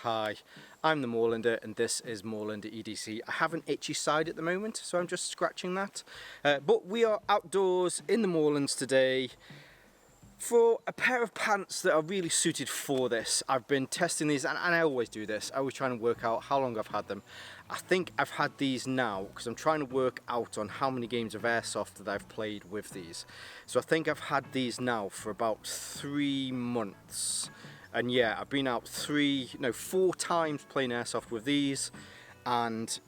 Hi, I'm the Moorlander and this is Moorlander EDC. I have an itchy side at the moment, so I'm just scratching that. But we are outdoors in the moorlands today for a pair of pants that are really suited for this. I've been testing these and I always do this. I always try and work out how long I've had them. I think I've had these now because I'm trying to work out on how many games of airsoft that I've played with these. So I think I've had these now for about 3 months. And yeah, I've been out 4 times playing airsoft with these, and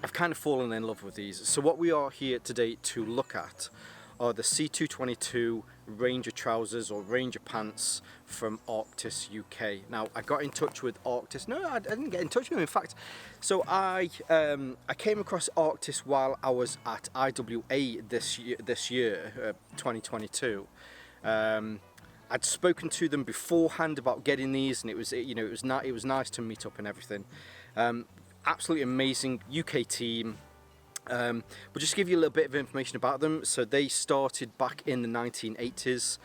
I've kind of fallen in love with these. So what we are here today to look at are the C222 Ranger trousers or Ranger pants from Arktis UK. Now I got in touch with Arktis. No, I didn't get in touch with them. In fact, so I came across Arktis while I was at IWA this year, 2022. I'd spoken to them beforehand about getting these, and it was nice to meet up and everything. Absolutely amazing UK team. But just to give you a little bit of information about them, so they started back in the 1980s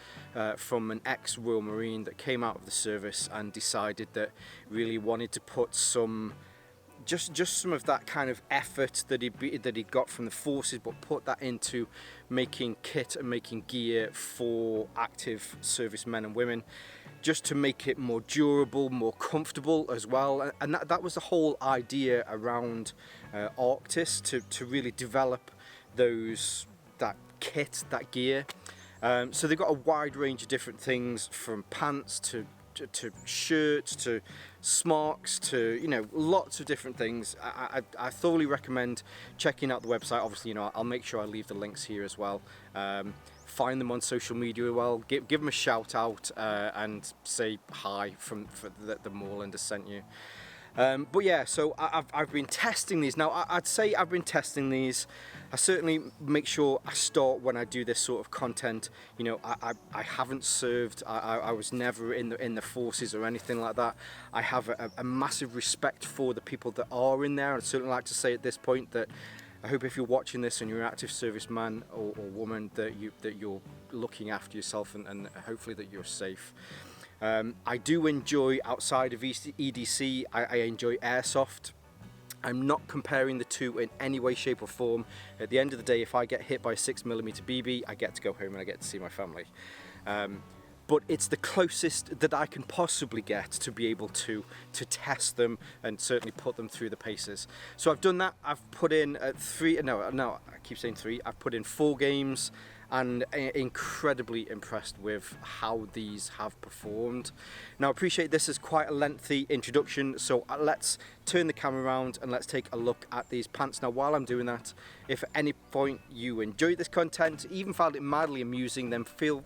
from an ex-Royal Marine that came out of the service and decided that really wanted to put some just some of that kind of effort that he'd got from the forces, but put that into making kit and making gear for active servicemen and women, just to make it more durable, more comfortable as well. And that was the whole idea around Arktis, to really develop that kit, that gear. So they've got a wide range of different things, from pants to shirts to smocks to lots of different things. I thoroughly recommend checking out the website. Obviously, I'll make sure I leave the links here as well. Find them on social media as well. Give them a shout out and say hi for the Moorlander sent you. But yeah, so I've been testing these. Now I'd say I've been testing these. I certainly make sure I start when I do this sort of content. I haven't served. I was never in the forces or anything like that. I have a massive respect for the people that are in there. I'd certainly like to say at this point that I hope if you're watching this and you're an active serviceman or woman that you're looking after yourself and hopefully that you're safe. I do enjoy, outside of EDC, I enjoy airsoft. I'm not comparing the two in any way, shape or form. At the end of the day, if I get hit by a 6mm BB, I get to go home and I get to see my family. But it's the closest that I can possibly get to be able to test them and certainly put them through the paces. So I've done that. I've put in I keep saying 3. I've put in 4 games and incredibly impressed with how these have performed. Now I appreciate this is quite a lengthy introduction, so let's turn the camera around and let's take a look at these pants. Now while I'm doing that, if at any point you enjoyed this content, even found it mildly amusing, then feel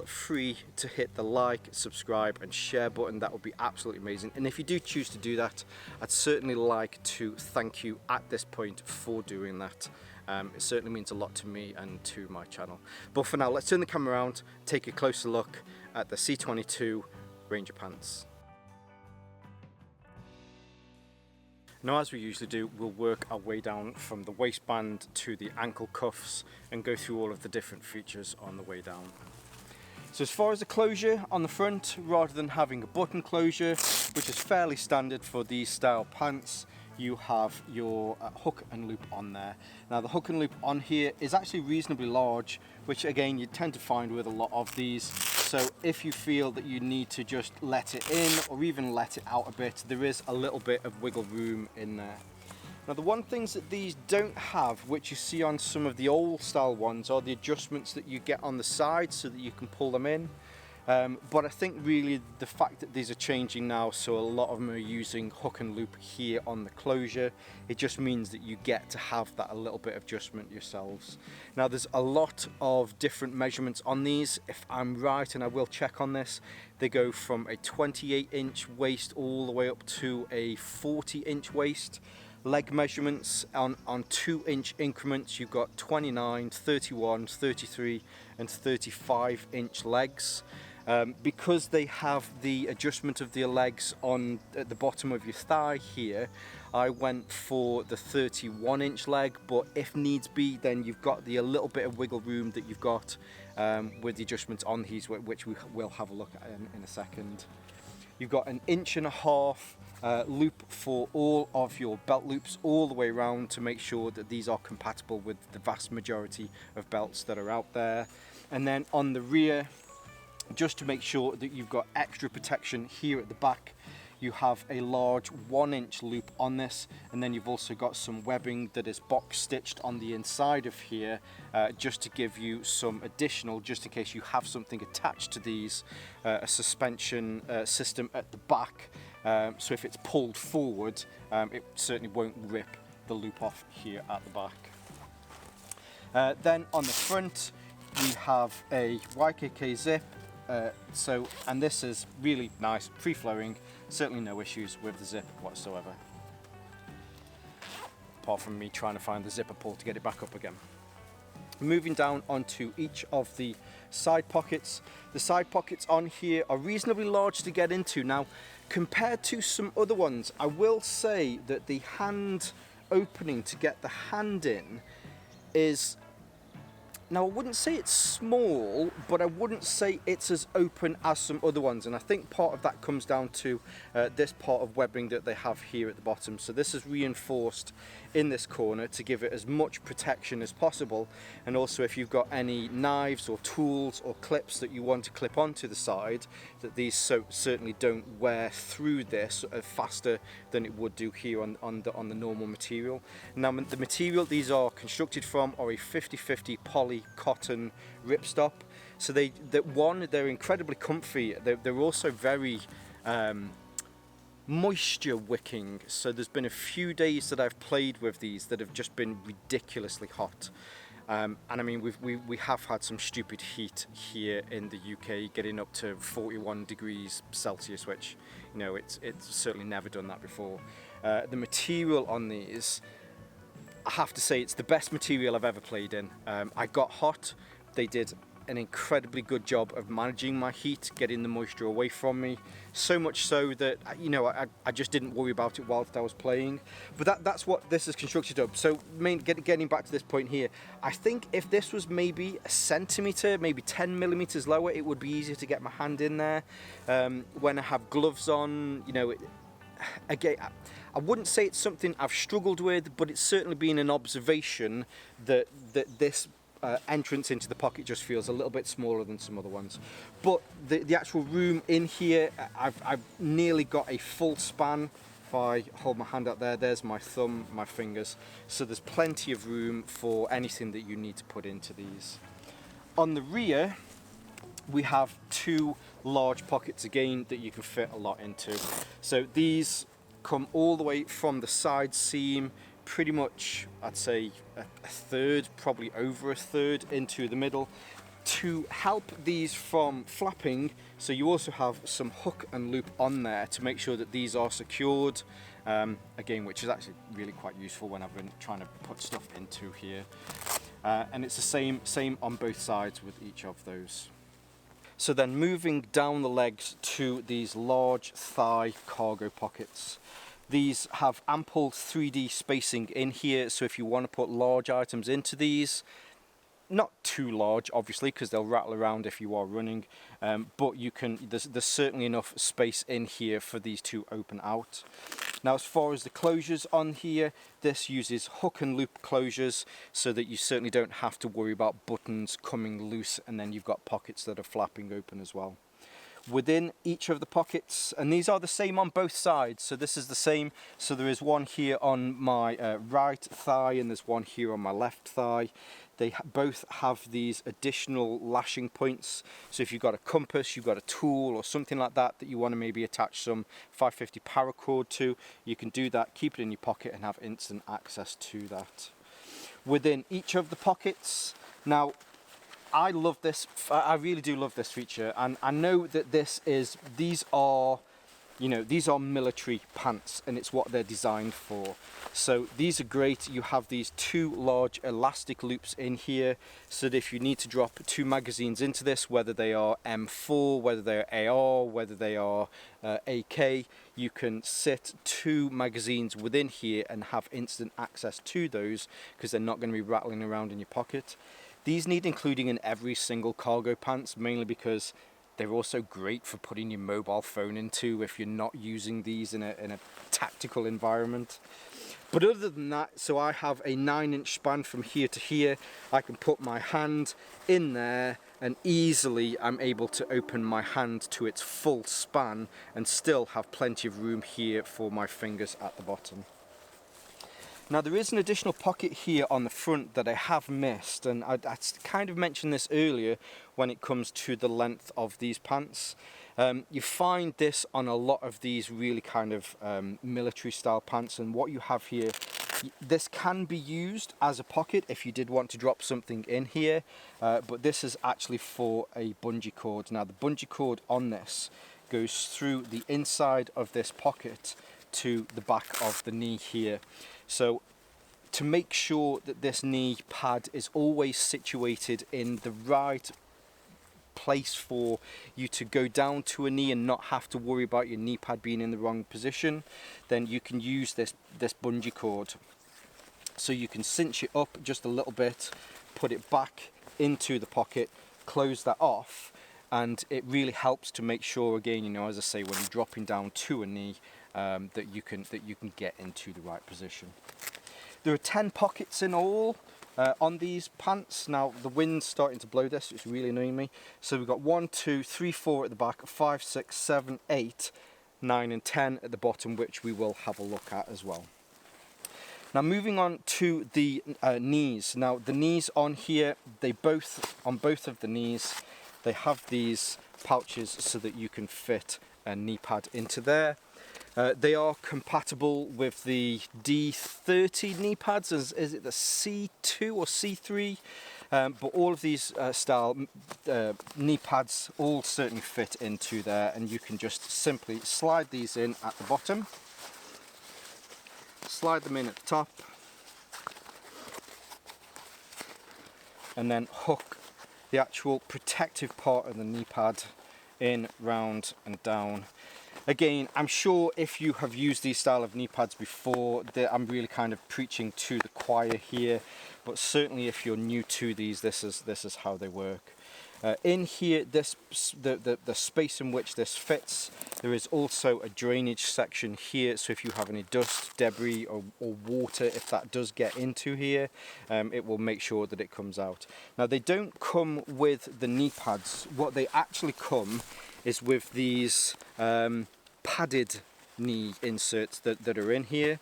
free to hit the like, subscribe and share button. That would be absolutely amazing. And if you do choose to do that, I'd certainly like to thank you at this point for doing that. It certainly means a lot to me and to my channel. But for now, let's turn the camera around, take a closer look at the C222 Ranger pants. Now, as we usually do, we'll work our way down from the waistband to the ankle cuffs and go through all of the different features on the way down. So as far as the closure on the front, rather than having a button closure, which is fairly standard for these style pants, you have your hook and loop on there. Now the hook and loop on here is actually reasonably large, which again you tend to find with a lot of these. So if you feel that you need to just let it in or even let it out a bit, there is a little bit of wiggle room in there. Now the one things that these don't have, which you see on some of the old style ones, are the adjustments that you get on the side so that you can pull them in. But I think really the fact that these are changing now, so a lot of them are using hook and loop here on the closure, it just means that you get to have that a little bit of adjustment yourselves. Now there's a lot of different measurements on these. If I'm right, and I will check on this, they go from a 28-inch waist all the way up to a 40-inch waist. Leg measurements on 2-inch increments, you've got 29, 31, 33 and 35-inch legs. Because they have the adjustment of the legs at the bottom of your thigh here, I went for the 31-inch leg, but if needs be, then you've got the a little bit of wiggle room that you've got with the adjustments on these, which we will have a look at in a second. You've got an 1.5 inch loop for all of your belt loops all the way around to make sure that these are compatible with the vast majority of belts that are out there. And then on the rear, just to make sure that you've got extra protection here at the back, you have a large 1-inch loop on this, and then you've also got some webbing that is box stitched on the inside of here, just to give you some additional, just in case you have something attached to these, a suspension system at the back, so if it's pulled forward, it certainly won't rip the loop off here at the back. Then on the front we have a YKK zip, and this is really nice, free-flowing, certainly no issues with the zip whatsoever, apart from me trying to find the zipper pull to get it back up again. Moving down onto each of the side pockets. The side pockets on here are reasonably large to get into. Now, compared to some other ones, I will say that the hand opening to get the hand in is, now I wouldn't say it's small, but I wouldn't say it's as open as some other ones, and I think part of that comes down to this part of webbing that they have here at the bottom. So this is reinforced in this corner to give it as much protection as possible, and also if you've got any knives or tools or clips that you want to clip onto the side, that these certainly don't wear through this faster than it would do here on the normal material. Now the material these are constructed from are a 50/50 poly cotton ripstop, so they're incredibly comfy. They're also very moisture wicking, so there's been a few days that I've played with these that have just been ridiculously hot, and I mean we have had some stupid heat here in the UK, getting up to 41 degrees Celsius, which, you know, it's certainly never done that before. The material on these, I have to say, it's the best material I've ever played in. I got hot. They did an incredibly good job of managing my heat, getting the moisture away from me, so much so that, you know, I just didn't worry about it whilst I was playing. But that's what this is constructed of. So getting back to this point here, I think if this was maybe a centimetre, maybe 10 millimeters lower, it would be easier to get my hand in there. When I have gloves on, you know, again, I wouldn't say it's something I've struggled with, but it's certainly been an observation that this entrance into the pocket just feels a little bit smaller than some other ones. But the actual room in here, I've nearly got a full span. If I hold my hand out there, there's my thumb, my fingers, so there's plenty of room for anything that you need to put into these. On the rear, we have two large pockets again that you can fit a lot into. So these come all the way from the side seam, pretty much, I'd say a third, probably over a third into the middle, to help these from flapping. So you also have some hook and loop on there to make sure that these are secured, again, which is actually really quite useful when I've been trying to put stuff into here. And it's the same on both sides with each of those. So then moving down the legs to these large thigh cargo pockets. These have ample 3D spacing in here, so if you want to put large items into these, not too large obviously because they'll rattle around if you are running, but you can, there's certainly enough space in here for these to open out. Now as far as the closures on here, this uses hook and loop closures so that you certainly don't have to worry about buttons coming loose, and then you've got pockets that are flapping open as well. Within each of the pockets, and these are the same on both sides, so this is the same, so there is one here on my right thigh and there's one here on my left thigh. They both have these additional lashing points, so if you've got a compass, you've got a tool or something like that that you want to maybe attach some 550 paracord to, you can do that, keep it in your pocket and have instant access to that. Within each of the pockets, now I love this, I really do love this feature, and I know that these are you know, these are military pants and it's what they're designed for. So these are great. You have these two large elastic loops in here so that if you need to drop 2 magazines into this, whether they are M4, whether they are AR, whether they are AK, you can sit 2 magazines within here and have instant access to those because they're not going to be rattling around in your pocket. These need including in every single cargo pants, mainly because they're also great for putting your mobile phone into if you're not using these in a tactical environment. But other than that, so I have a 9-inch span from here to here. I can put my hand in there and easily I'm able to open my hand to its full span and still have plenty of room here for my fingers at the bottom. Now there is an additional pocket here on the front that I have missed, and I kind of mentioned this earlier when it comes to the length of these pants. You find this on a lot of these really kind of military style pants, and what you have here, this can be used as a pocket if you did want to drop something in here, but this is actually for a bungee cord. Now the bungee cord on this goes through the inside of this pocket to the back of the knee here. So to make sure that this knee pad is always situated in the right place for you to go down to a knee and not have to worry about your knee pad being in the wrong position, then you can use this bungee cord. So you can cinch it up just a little bit, put it back into the pocket, close that off, and it really helps to make sure, again, you know, as I say, when you're dropping down to a knee, that you can get into the right position. There are 10 pockets in all on these pants. Now the wind's starting to blow this, it's really annoying me. So we've got 1, 2, 3, 4 at the back, 5, 6, 7, 8, 9 and 10 at the bottom, which we will have a look at as well. Now moving on to the knees. Now the knees on here, on both of the knees, they have these pouches so that you can fit a knee pad into there. They are compatible with the D30 knee pads, is it the C2 or C3? But all of these style knee pads all certainly fit into there, and you can just simply slide these in at the bottom, slide them in at the top, and then hook the actual protective part of the knee pad in, round and down. Again, I'm sure if you have used these style of knee pads before, I'm really kind of preaching to the choir here, but certainly if you're new to these, this is how they work. In here, the space in which this fits, there is also a drainage section here, so if you have any dust, debris or water, if that does get into here, it will make sure that it comes out. Now they don't come with the knee pads. What they actually come is with these padded knee inserts that are in here.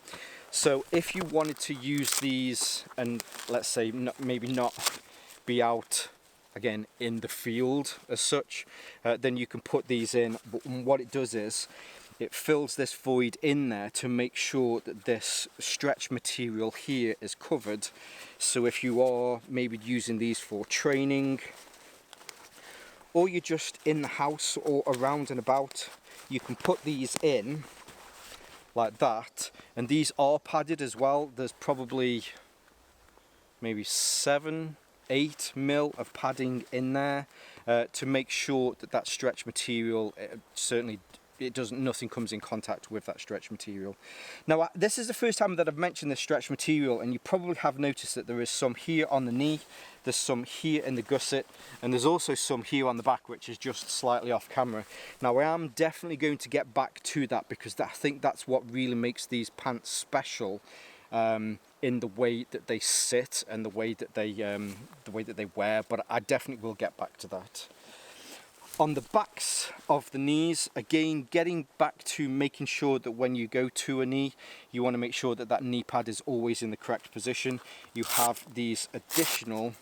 So if you wanted to use these and let's say maybe not be out again in the field as such, then you can put these in. But what it does is it fills this void in there to make sure that this stretch material here is covered. So if you are maybe using these for training, or you're just in the house or around and about, you can put these in like that, and these are padded as well. There's probably maybe 7, 8 mil of padding in there to make sure that that stretch material certainly nothing comes in contact with that stretch material. Now this is the first time that I've mentioned this stretch material, and you probably have noticed that there is some here on the knee, there's some here in the gusset, and there's also some here on the back, which is just slightly off camera. Now I am definitely going to get back to that, because I think that's what really makes these pants special, in the way that they sit and the way that they wear, but I definitely will get back to that. On the backs of the knees, again, getting back to making sure that when you go to a knee, you want to make sure that that knee pad is always in the correct position. You have these additional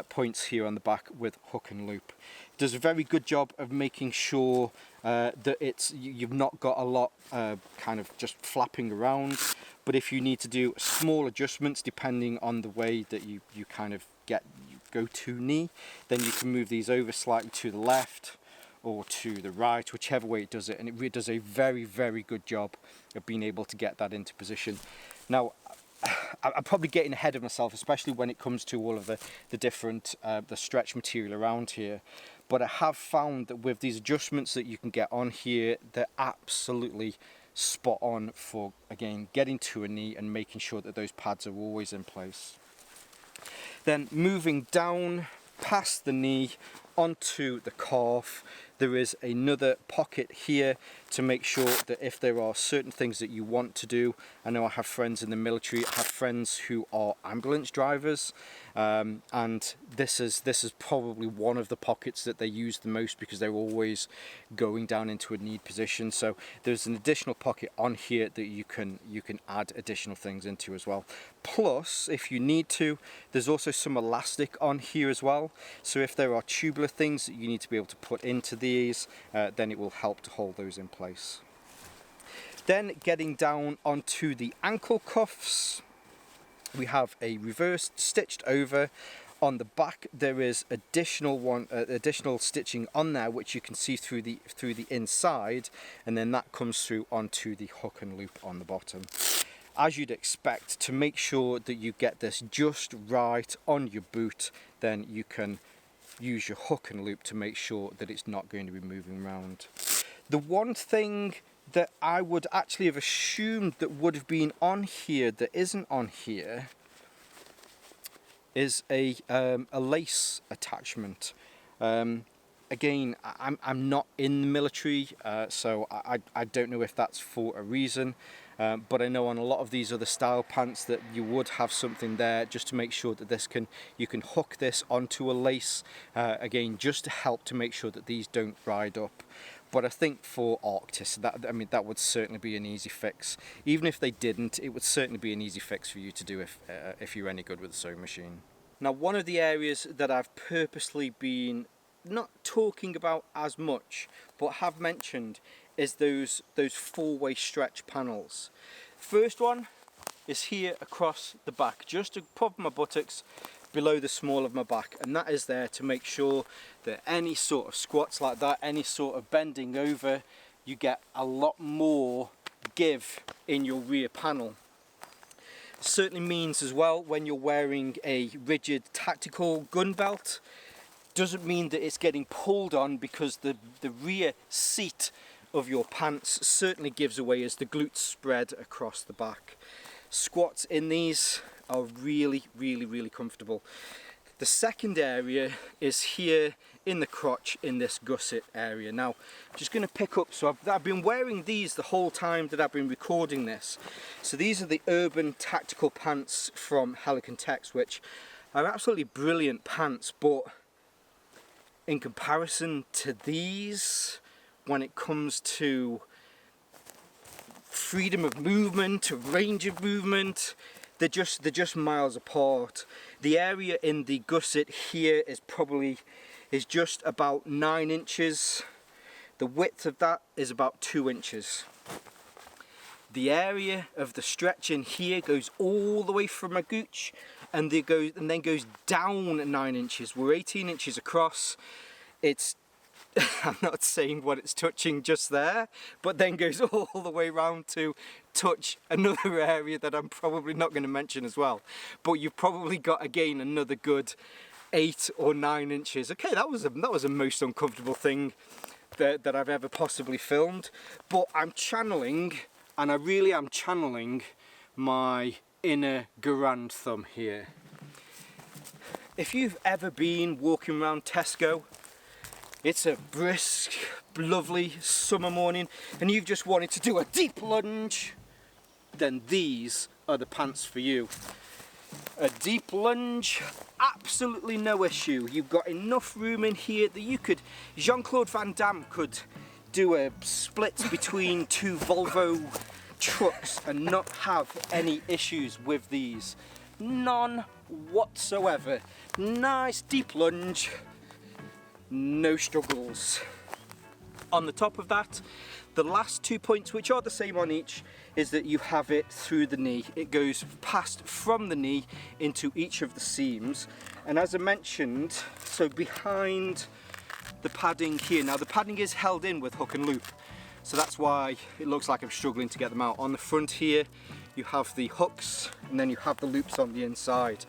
points here on the back with hook and loop. It does a very good job of making sure that you've not got a lot kind of just flapping around, but if you need to do small adjustments depending on the way that you kind of go to knee, then you can move these over slightly to the left or to the right, whichever way it does it, and it really does a very, very good job of being able to get that into position. Now, I'm probably getting ahead of myself, especially when it comes to all of the different the stretch material around here, but I have found that with these adjustments that you can get on here, they're absolutely spot on for, again, getting to a knee and making sure that those pads are always in place. Then moving down past the knee onto the calf, there is another pocket here to make sure that if there are certain things that you want to do. I know I have friends in the military, I have friends who are ambulance drivers, and this is probably one of the pockets that they use the most because they're always going down into a knee position. So there's an additional pocket on here that you can add additional things into as well. Plus, if you need to, there's also some elastic on here as well. So if there are tubular things that you need to be able to put into these, then it will help to hold those in place. Then getting down onto the ankle cuffs, we have a reverse stitched over. On the back there is additional stitching on there, which you can see through the inside, and then that comes through onto the hook and loop on the bottom. As you'd expect, to make sure that you get this just right on your boot, then you can use your hook and loop to make sure that it's not going to be moving around. The one thing that I would actually have assumed that would have been on here that isn't on here is a lace attachment. Again, I'm not in the military, so I don't know if that's for a reason, but I know on a lot of these other style pants that you would have something there just to make sure that you can hook this onto a lace, again, just to help to make sure that these don't ride up. But I think for Arktis, that would certainly be an easy fix. Even if they didn't, it would certainly be an easy fix for you to do if you're any good with a sewing machine. Now, one of the areas that I've purposely been not talking about as much, but have mentioned, is those four-way stretch panels. First one is here across the back, just above my buttocks, below the small of my back, and that is there to make sure that any sort of squats like that, any sort of bending over, you get a lot more give in your rear panel. Certainly means as well when you're wearing a rigid tactical gun belt, doesn't mean that it's getting pulled on, because the rear seat of your pants certainly gives away as the glutes spread across the back. Squats in these are really, really, really comfortable. The second area is here in the crotch, in this gusset area. Now, I'm just going to pick up, so I've been wearing these the whole time that I've been recording this. So these are the Urban Tactical Pants from Helicon Tex, which are absolutely brilliant pants, but in comparison to these, when it comes to freedom of movement, range of movement, they're just miles apart. The area in the gusset here is just about 9 inches. The width of that is about 2 inches. The area of the stretch in here goes all the way from my gooch, and then goes down 9 inches. We're 18 inches across. It's I'm not saying what it's touching just there, but then goes all the way around to touch another area that I'm probably not going to mention as well. But you've probably got, again, another good 8 or 9 inches. Okay, that was a most uncomfortable thing that I've ever possibly filmed. But I'm channeling, and I really am channeling, my inner Garand thumb here. If you've ever been walking around Tesco, it's a brisk, lovely summer morning, and you've just wanted to do a deep lunge, then these are the pants for you. A deep lunge, absolutely no issue. You've got enough room in here that you could, Jean-Claude Van Damme could do a split between 2 Volvo trucks and not have any issues with these. None whatsoever. Nice deep lunge. No struggles. On the top of that, the last 2 points, which are the same on each, is that you have it through the knee. It goes past from the knee into each of the seams. And as I mentioned, so behind the padding here. Now the padding is held in with hook and loop, so that's why it looks like I'm struggling to get them out. On the front here you have the hooks and then you have the loops on the inside.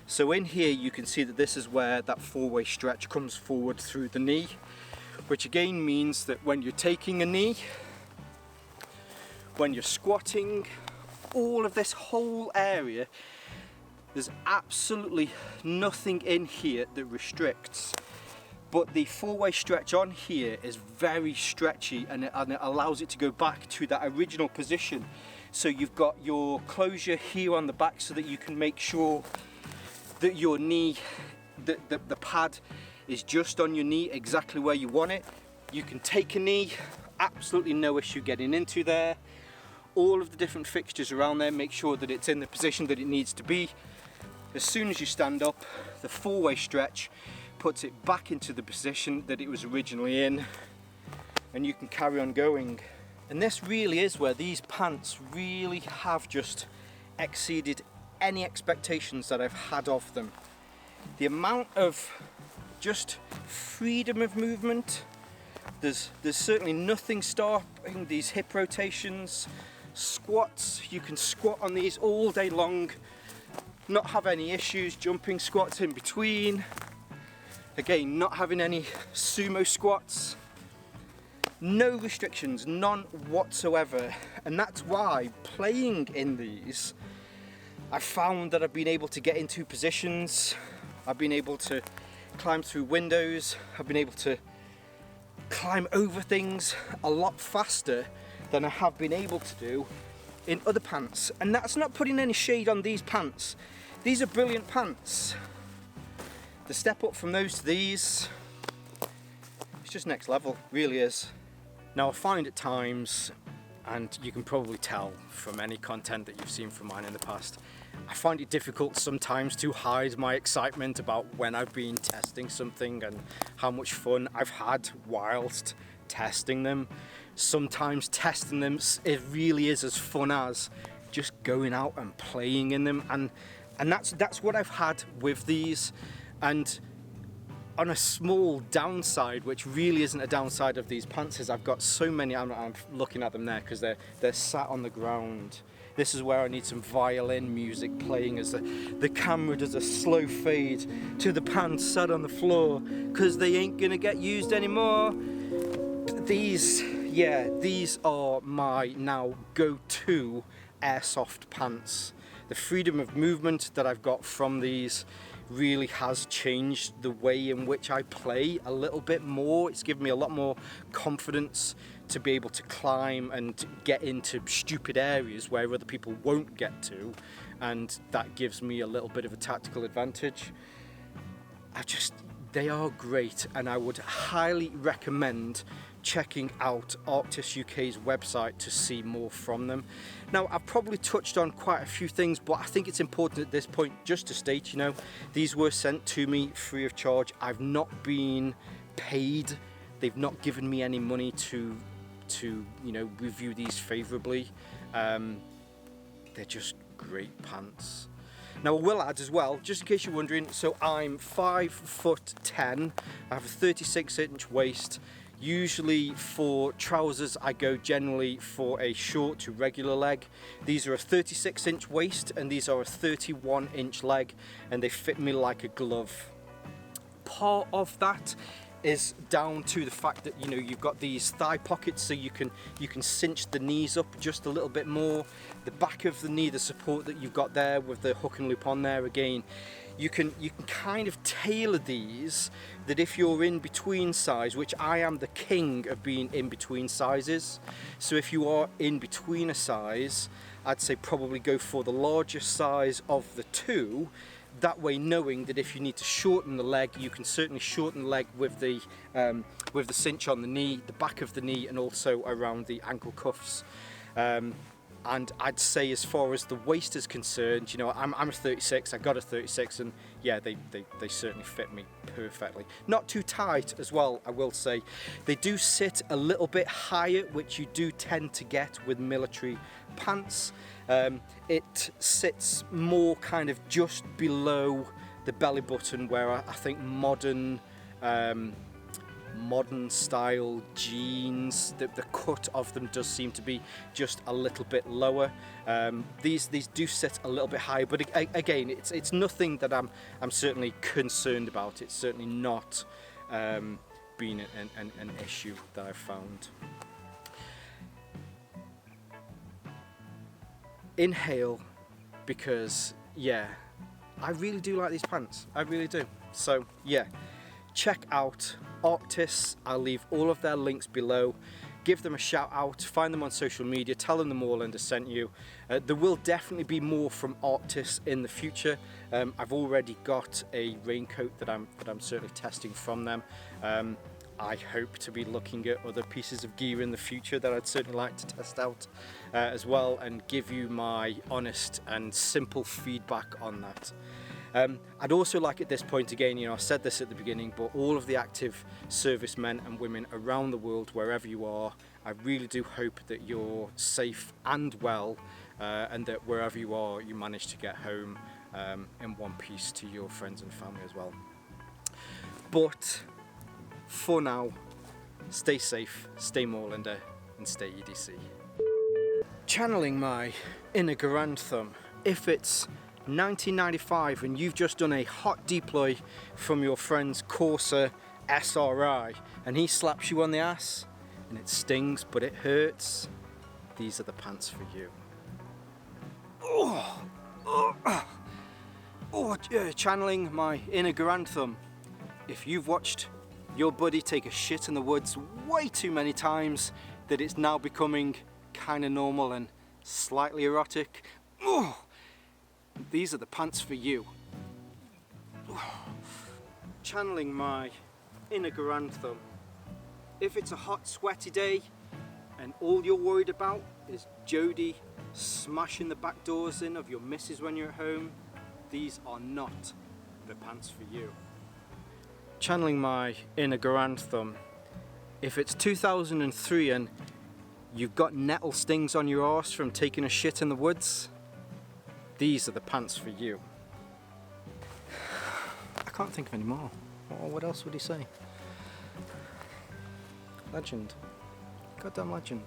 So in here you can see that this is where that four-way stretch comes forward through the knee, which again means that when you're taking a knee, when you're squatting, all of this whole area, there's absolutely nothing in here that restricts. But the four-way stretch on here is very stretchy, and it allows it to go back to that original position. So you've got your closure here on the back so that you can make sure that your knee, the pad is just on your knee exactly where you want it. You can take a knee, absolutely no issue getting into there. All of the different fixtures around there, make sure that it's in the position that it needs to be. As soon as you stand up, the four-way stretch puts it back into the position that it was originally in, and you can carry on going. And this really is where these pants really have just exceeded any expectations that I've had of them. The amount of just freedom of movement, there's certainly nothing stopping these hip rotations. Squats, you can squat on these all day long, not have any issues jumping squats in between. Again, not having any sumo squats. No restrictions, none whatsoever. And that's why playing in these, I've found that I've been able to get into positions, I've been able to climb through windows, I've been able to climb over things a lot faster than I have been able to do in other pants. And that's not putting any shade on these pants. These are brilliant pants. The step up from those to these, it's just next level, really is. Now I find at times, and you can probably tell from any content that you've seen from mine in the past, I find it difficult sometimes to hide my excitement about when I've been testing something and how much fun I've had whilst testing them. Sometimes testing them, it really is as fun as just going out and playing in them, and that's what I've had with these. And on a small downside, which really isn't a downside of these pants, is I've got so many, I'm looking at them there because they're sat on the ground. This is where I need some violin music playing as the camera does a slow fade to the pants sat on the floor, because they ain't gonna get used anymore. These are my now go-to airsoft pants. The freedom of movement that I've got from these really has changed the way in which I play a little bit more. It's given me a lot more confidence to be able to climb and get into stupid areas where other people won't get to, and that gives me a little bit of a tactical advantage. They are great, and I would highly recommend checking out Arktis UK's website to see more from them. Now, I've probably touched on quite a few things, but I think it's important at this point just to state, these were sent to me free of charge. I've not been paid. They've not given me any money to review these favourably. They're just great pants. Now I will add as well, just in case you're wondering, so I'm 5'10", I have a 36-inch waist. Usually for trousers I go generally for a short to regular leg. These are a 36-inch waist and these are a 31-inch leg, and they fit me like a glove. Part of that is down to the fact that you've got these thigh pockets, so you can cinch the knees up just a little bit more. The back of the knee, the support that you've got there with the hook and loop on there, again, you can kind of tailor these, that if you're in between size, which I am the king of being in between sizes, so if you are in between a size, I'd say probably go for the larger size of the two. That way, knowing that if you need to shorten the leg, you can certainly shorten the leg with the cinch on the knee, the back of the knee, and also around the ankle cuffs. And I'd say, as far as the waist is concerned, I'm a 36, I got a 36, and yeah, they certainly fit me perfectly. Not too tight as well, I will say. They do sit a little bit higher, which you do tend to get with military pants. It sits more kind of just below the belly button, where I think modern modern style jeans. The cut of them does seem to be just a little bit lower. These do sit a little bit higher, but again, it's nothing that I'm certainly concerned about. It's certainly not been an issue that I've found. Inhale, because yeah, I really do like these pants. I really do. So yeah, check out Arktis. I'll leave all of their links below. Give them a shout out, find them on social media, tell them the Moorlander sent you. There will definitely be more from Arktis in the future. I've already got a raincoat that I'm certainly testing from them. I hope to be looking at other pieces of gear in the future that I'd certainly like to test out as well, and give you my honest and simple feedback on that. I'd also like at this point, again, you know, I said this at the beginning, but all of the active servicemen and women around the world, wherever you are, I really do hope that you're safe and well, and that wherever you are, you manage to get home in one piece to your friends and family as well. But for now, stay safe, stay Moorlander, and stay EDC. Channeling my inner grand thumb, if it's 1995 and you've just done a hot deploy from your friend's Corsa SRI and he slaps you on the ass and it stings but it hurts, these are the pants for you. Channeling my inner grand thumb, if you've watched your buddy take a shit in the woods way too many times that it's now becoming kind of normal and slightly erotic, these are the pants for you. Channeling my inner grand thumb, if it's a hot sweaty day and all you're worried about is Jodie smashing the back doors in of your missus when you're at home, these are not the pants for you. Channeling my inner grand thumb, if it's 2003 and you've got nettle stings on your arse from taking a shit in the woods, these are the pants for you. I can't think of any more. What else would he say? Legend. Goddamn legend.